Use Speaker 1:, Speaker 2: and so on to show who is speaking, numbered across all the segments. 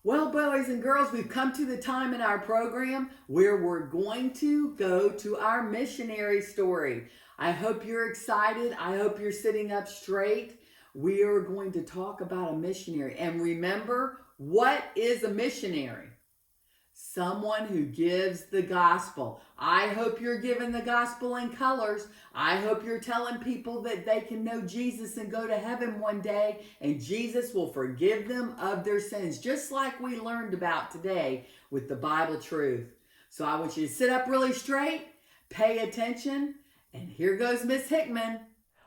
Speaker 1: Well, boys and girls, we've come to the time in our program where we're going to go to our missionary story. I hope you're excited. I hope you're sitting up straight. We are going to talk about a missionary. And remember, what is a missionary? Someone who gives the gospel. I hope you're giving the gospel in colors. I hope you're telling people that they can know Jesus and go to heaven one day, and Jesus will forgive them of their sins, just like we learned about today with the Bible truth. So I want you to sit up really straight, pay attention, and here goes Miss Hickman.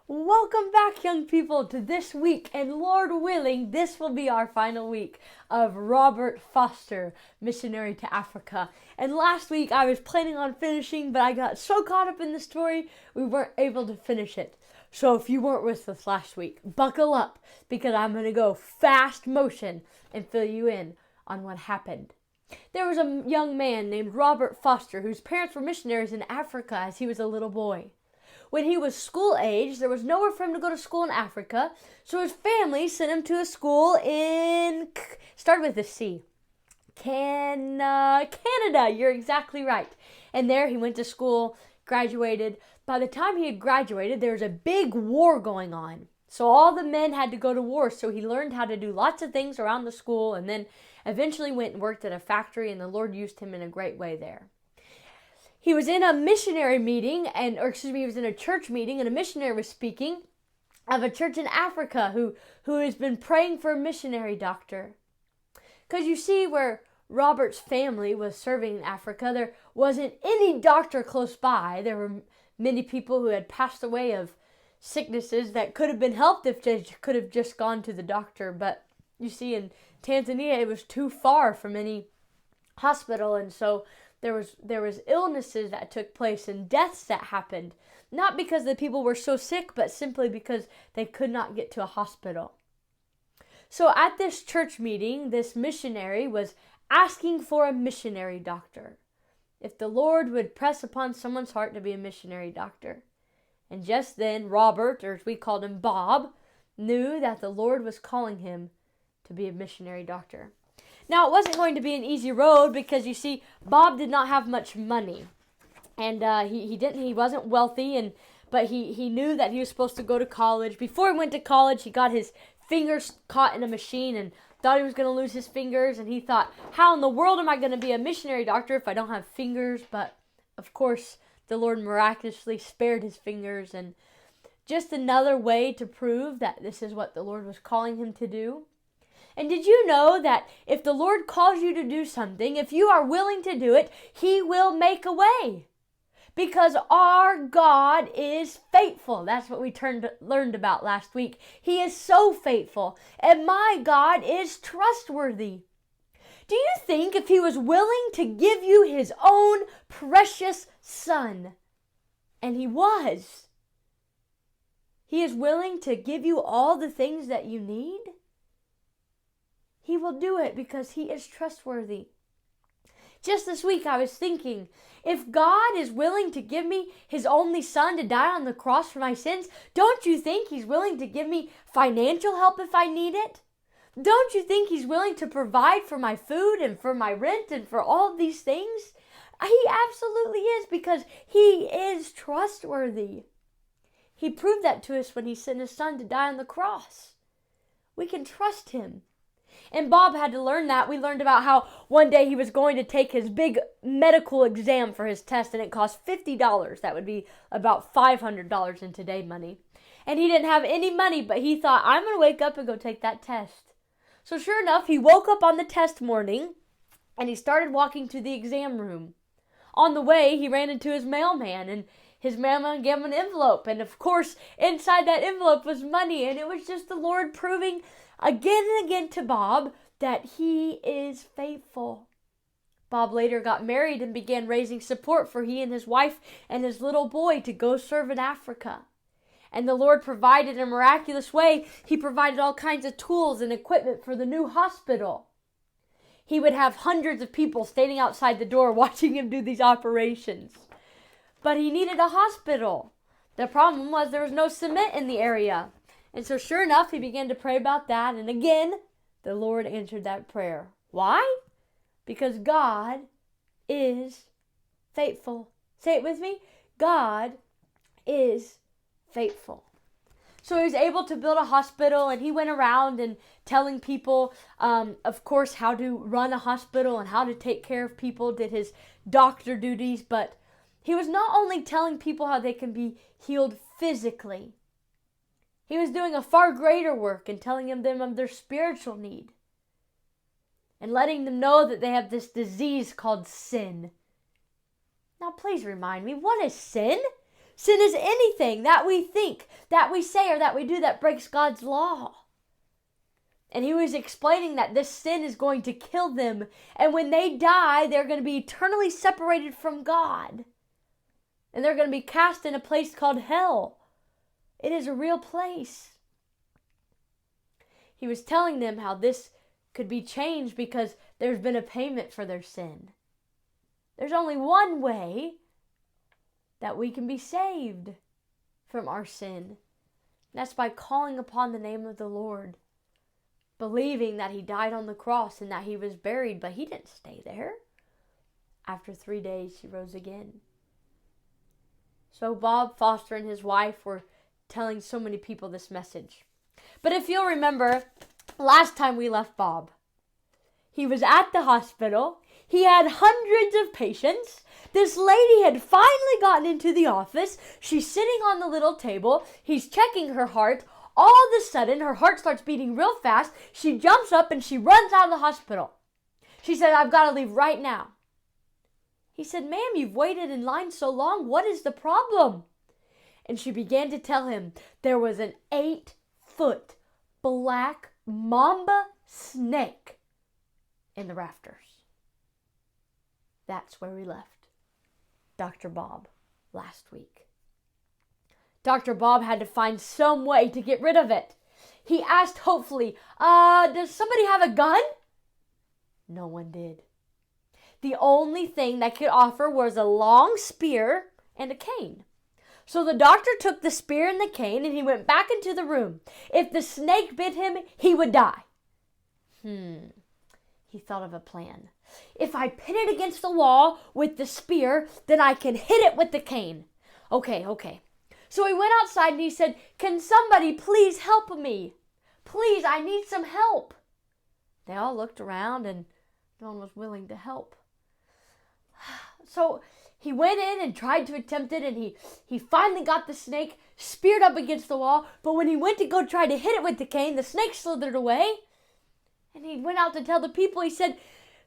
Speaker 2: Welcome back, young people, to this week, and Lord willing, this will be our final week of Robert Foster, Missionary to Africa. And last week, I was planning on finishing, but I got so caught up in the story, we weren't able to finish it. So if you weren't with us last week, buckle up, because I'm going to go fast motion and fill you in on what happened. There was a young man named Robert Foster, whose parents were missionaries in Africa as he was a little boy. When he was school age, there was nowhere for him to go to school in Africa, so his family sent him to a school in, started with a C, Canada. You're exactly right. And there he went to school, graduated. By the time he had graduated, there was a big war going on. So all the men had to go to war, so he learned how to do lots of things around the school, and then eventually went and worked at a factory, and the Lord used him in a great way there. He was in a missionary meeting, he was in a church meeting, and a missionary was speaking of a church in Africa who has been praying for a missionary doctor. Because you see, where Robert's family was serving in Africa, there wasn't any doctor close by. There were many people who had passed away of sicknesses that could have been helped if they could have just gone to the doctor. But you see, in Tanzania, it was too far from any hospital, and so there was illnesses that took place and deaths that happened, not because the people were so sick, but simply because they could not get to a hospital. So at this church meeting, this missionary was asking for a missionary doctor, if the Lord would press upon someone's heart to be a missionary doctor. And just then, Robert, or as we called him, Bob, knew that the Lord was calling him to be a missionary doctor. Now, it wasn't going to be an easy road because, you see, Bob did not have much money. And he wasn't wealthy, but he knew that he was supposed to go to college. Before he went to college, he got his fingers caught in a machine and thought he was going to lose his fingers. And he thought, how in the world am I going to be a missionary doctor if I don't have fingers? But, of course, the Lord miraculously spared his fingers. And just another way to prove that this is what the Lord was calling him to do. And did you know that if the Lord calls you to do something, if you are willing to do it, He will make a way? Because our God is faithful. That's what we learned about last week. He is so faithful. And my God is trustworthy. Do you think if He was willing to give you His own precious Son, and He was, He is willing to give you all the things that you need? He will do it because He is trustworthy. Just this week I was thinking, if God is willing to give me His only Son to die on the cross for my sins, don't you think He's willing to give me financial help if I need it? Don't you think He's willing to provide for my food and for my rent and for all of these things? He absolutely is, because He is trustworthy. He proved that to us when He sent His Son to die on the cross. We can trust Him. And Bob had to learn that. We learned about how one day he was going to take his big medical exam for his test, and it cost $50. That would be about $500 in today's money. And he didn't have any money, but he thought, I'm going to wake up and go take that test. So sure enough, he woke up on the test morning, and he started walking to the exam room. On the way, he ran into his mailman, and his mailman gave him an envelope. And of course, inside that envelope was money, and it was just the Lord proving again and again to Bob that He is faithful. Bob later got married and began raising support for he and his wife and his little boy to go serve in Africa. And the Lord provided in a miraculous way. He provided all kinds of tools and equipment for the new hospital. He would have hundreds of people standing outside the door watching him do these operations. But he needed a hospital. The problem was there was no cement in the area. And so sure enough, he began to pray about that. And again, the Lord answered that prayer. Why? Because God is faithful. Say it with me. God is faithful. So he was able to build a hospital, and he went around and telling people, of course, how to run a hospital and how to take care of people, did his doctor duties, but he was not only telling people how they can be healed physically, he was doing a far greater work and telling them of their spiritual need and letting them know that they have this disease called sin. Now, please remind me, what is sin? Sin is anything that we think, that we say, or that we do that breaks God's law. And he was explaining that this sin is going to kill them. And when they die, they're going to be eternally separated from God. And they're going to be cast in a place called hell. It is a real place. He was telling them how this could be changed because there's been a payment for their sin. There's only one way that we can be saved from our sin. That's by calling upon the name of the Lord, believing that he died on the cross and that he was buried, but he didn't stay there. After 3 days, he rose again. So Bob Foster and his wife were telling so many people this message. But if you'll remember, last time we left Bob, he was at the hospital. He had hundreds of patients. This lady had finally gotten into the office. She's sitting on the little table. He's checking her heart. All of a sudden, her heart starts beating real fast. She jumps up and she runs out of the hospital. She said, "I've got to leave right now." He said, "Ma'am, you've waited in line so long. What is the problem?" And she began to tell him there was an 8-foot black mamba snake in the rafters. That's where we left Dr. Bob last week. Dr. Bob had to find some way to get rid of it. He asked hopefully, does somebody have a gun? No one did. The only thing they could offer was a long spear and a cane. So the doctor took the spear and the cane and he went back into the room. If the snake bit him, he would die. He thought of a plan. If I pin it against the wall with the spear, then I can hit it with the cane. Okay. So he went outside and he said, "Can somebody please help me? Please, I need some help." They all looked around and no one was willing to help. So he went in and tried to attempt it, and he finally got the snake speared up against the wall. But when he went to go try to hit it with the cane, the snake slithered away. And he went out to tell the people, he said,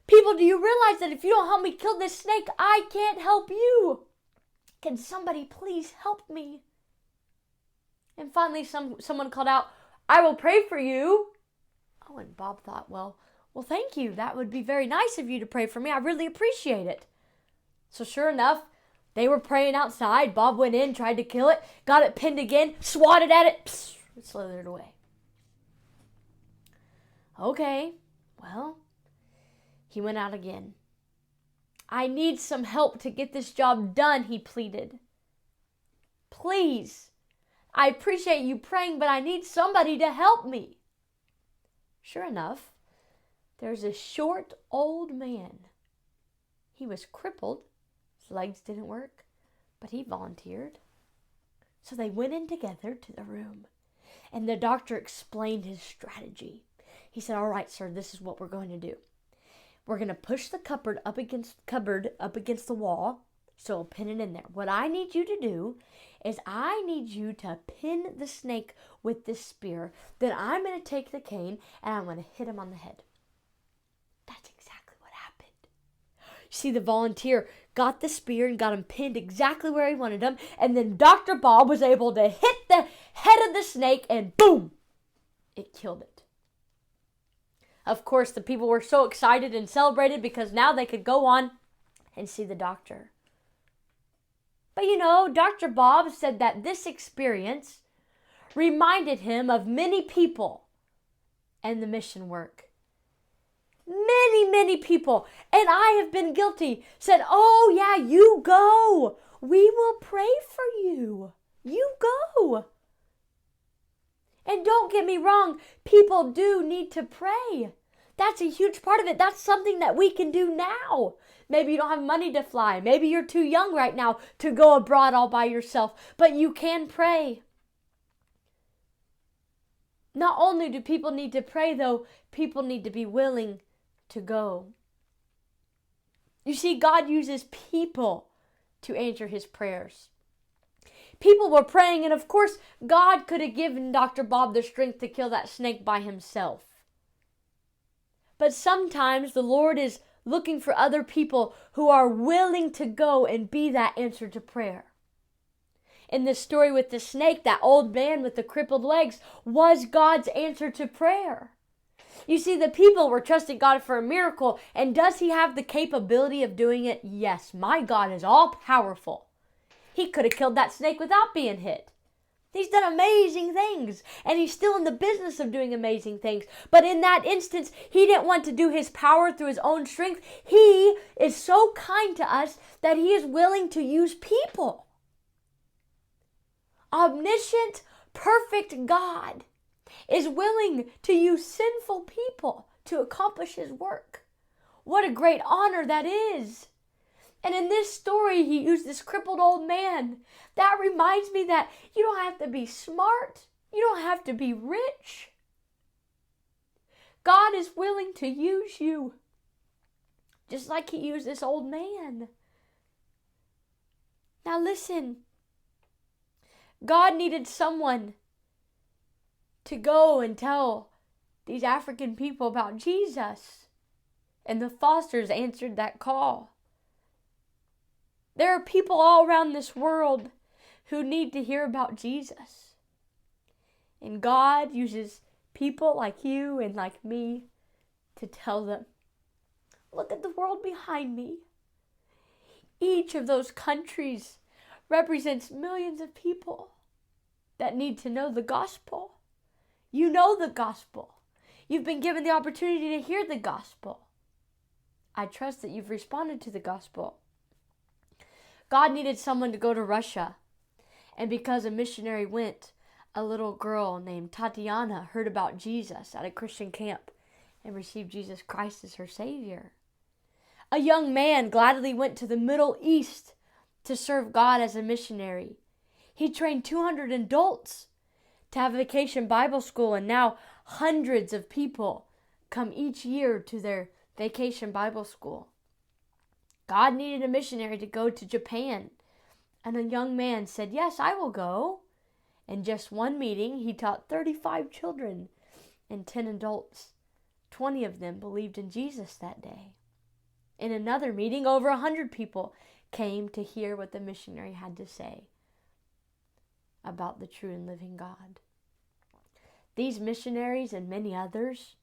Speaker 2: "People, do you realize that if you don't help me kill this snake, I can't help you? Can somebody please help me?" And finally someone called out, "I will pray for you." Oh, and Bob thought, well, thank you. That would be very nice of you to pray for me. I really appreciate it. So sure enough, they were praying outside. Bob went in, tried to kill it, got it pinned again, swatted at it, it slithered away. Okay, well, he went out again. "I need some help to get this job done," he pleaded. "Please, I appreciate you praying, but I need somebody to help me." Sure enough, there's a short old man. He was crippled. His legs didn't work, but he volunteered. So they went in together to the room, and the doctor explained his strategy. He said, "All right, sir, this is what we're going to do. We're going to push the cupboard up against the wall, so we'll pin it in there. What I need you to do is I need you to pin the snake with this spear. Then I'm going to take the cane and I'm going to hit him on the head." That's exactly what happened. You see, the volunteer got the spear and got him pinned exactly where he wanted him, and then Dr. Bob was able to hit the head of the snake, and boom, it killed it. Of course, the people were so excited and celebrated because now they could go on and see the doctor. But Dr. Bob said that this experience reminded him of many people and the mission work. Many people, and I have been guilty, said, "Oh yeah, you go. We will pray for you. You go." And don't get me wrong, people do need to pray. That's a huge part of it. That's something that we can do now. Maybe you don't have money to fly. Maybe you're too young right now to go abroad all by yourself, but you can pray. Not only do people need to pray, though, people need to be willing to go. You see, God uses people to answer his prayers. People were praying, and of course, God could have given Dr. Bob the strength to kill that snake by himself. But sometimes the Lord is looking for other people who are willing to go and be that answer to prayer. In this story with the snake, that old man with the crippled legs was God's answer to prayer. You see, the people were trusting God for a miracle, and does he have the capability of doing it? Yes, my God is all powerful. He could have killed that snake without being hit. He's done amazing things, and he's still in the business of doing amazing things. But in that instance, he didn't want to do his power through his own strength. He is so kind to us that he is willing to use people. Omniscient, perfect God is willing to use sinful people to accomplish his work. What a great honor that is. And in this story, he used this crippled old man. That reminds me that you don't have to be smart. You don't have to be rich. God is willing to use you, just like he used this old man. Now listen, God needed someone to go and tell these African people about Jesus. And the Fosters answered that call. There are people all around this world who need to hear about Jesus. And God uses people like you and like me to tell them. Look at the world behind me. Each of those countries represents millions of people that need to know the gospel. You know the gospel. You've been given the opportunity to hear the gospel. I trust that you've responded to the gospel. God needed someone to go to Russia. And because a missionary went, a little girl named Tatiana heard about Jesus at a Christian camp and received Jesus Christ as her Savior. A young man gladly went to the Middle East to serve God as a missionary. He trained 200 adults to have vacation Bible school, and now hundreds of people come each year to their vacation Bible school. God needed a missionary to go to Japan, and a young man said, "Yes, I will go." In just one meeting, he taught 35 children and 10 adults. 20 of them believed in Jesus that day. In another meeting, over 100 people came to hear what the missionary had to say about the true and living God. These missionaries and many others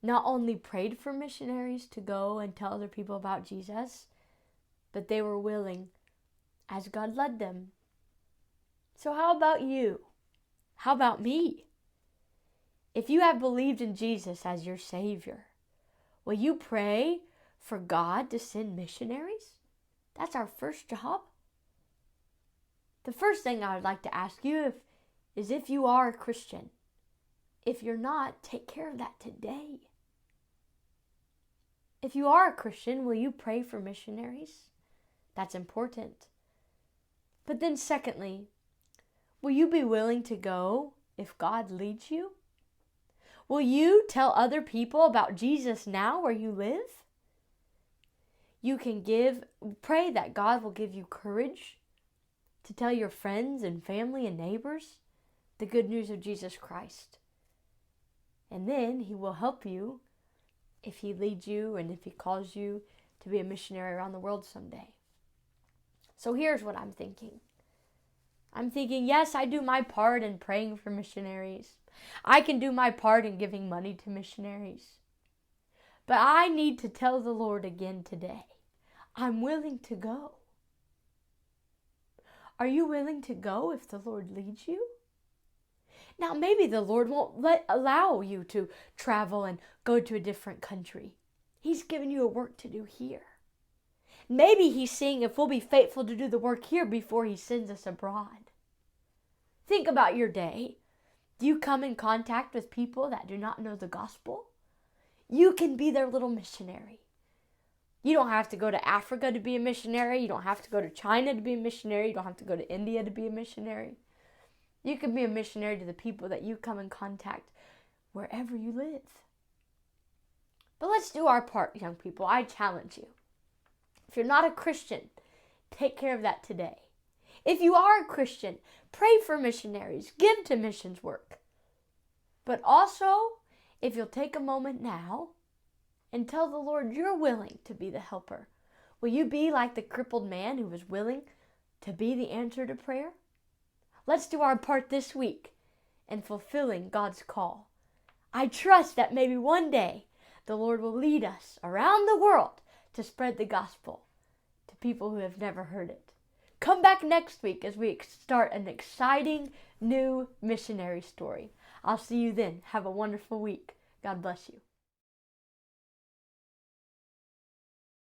Speaker 2: not only prayed for missionaries to go and tell other people about Jesus, but they were willing as God led them. So how about you? How about me? If you have believed in Jesus as your Savior, will you pray for God to send missionaries? That's our first job. The first thing I would like to ask you is if you are a Christian. If you're not, take care of that today. If you are a Christian, will you pray for missionaries? That's important. But then secondly, will you be willing to go if God leads you? Will you tell other people about Jesus now where you live? You can pray that God will give you courage to tell your friends and family and neighbors the good news of Jesus Christ. And then he will help you if he leads you and if he calls you to be a missionary around the world someday. So here's what I'm thinking. I'm thinking, yes, I do my part in praying for missionaries. I can do my part in giving money to missionaries. But I need to tell the Lord again today, I'm willing to go. Are you willing to go if the Lord leads you? Now, maybe the Lord won't allow you to travel and go to a different country. He's given you a work to do here. Maybe he's seeing if we'll be faithful to do the work here before he sends us abroad. Think about your day. Do you come in contact with people that do not know the gospel? You can be their little missionary. You don't have to go to Africa to be a missionary. You don't have to go to China to be a missionary. You don't have to go to India to be a missionary. You can be a missionary to the people that you come in contact wherever you live. But let's do our part, young people. I challenge you. If you're not a Christian, take care of that today. If you are a Christian, pray for missionaries. Give to missions work. But also, if you'll take a moment now and tell the Lord you're willing to be the helper, will you be like the crippled man who was willing to be the answer to prayer? Let's do our part this week in fulfilling God's call. I trust that maybe one day the Lord will lead us around the world to spread the gospel to people who have never heard it. Come back next week as we start an exciting new missionary story. I'll see you then. Have a wonderful week. God bless you.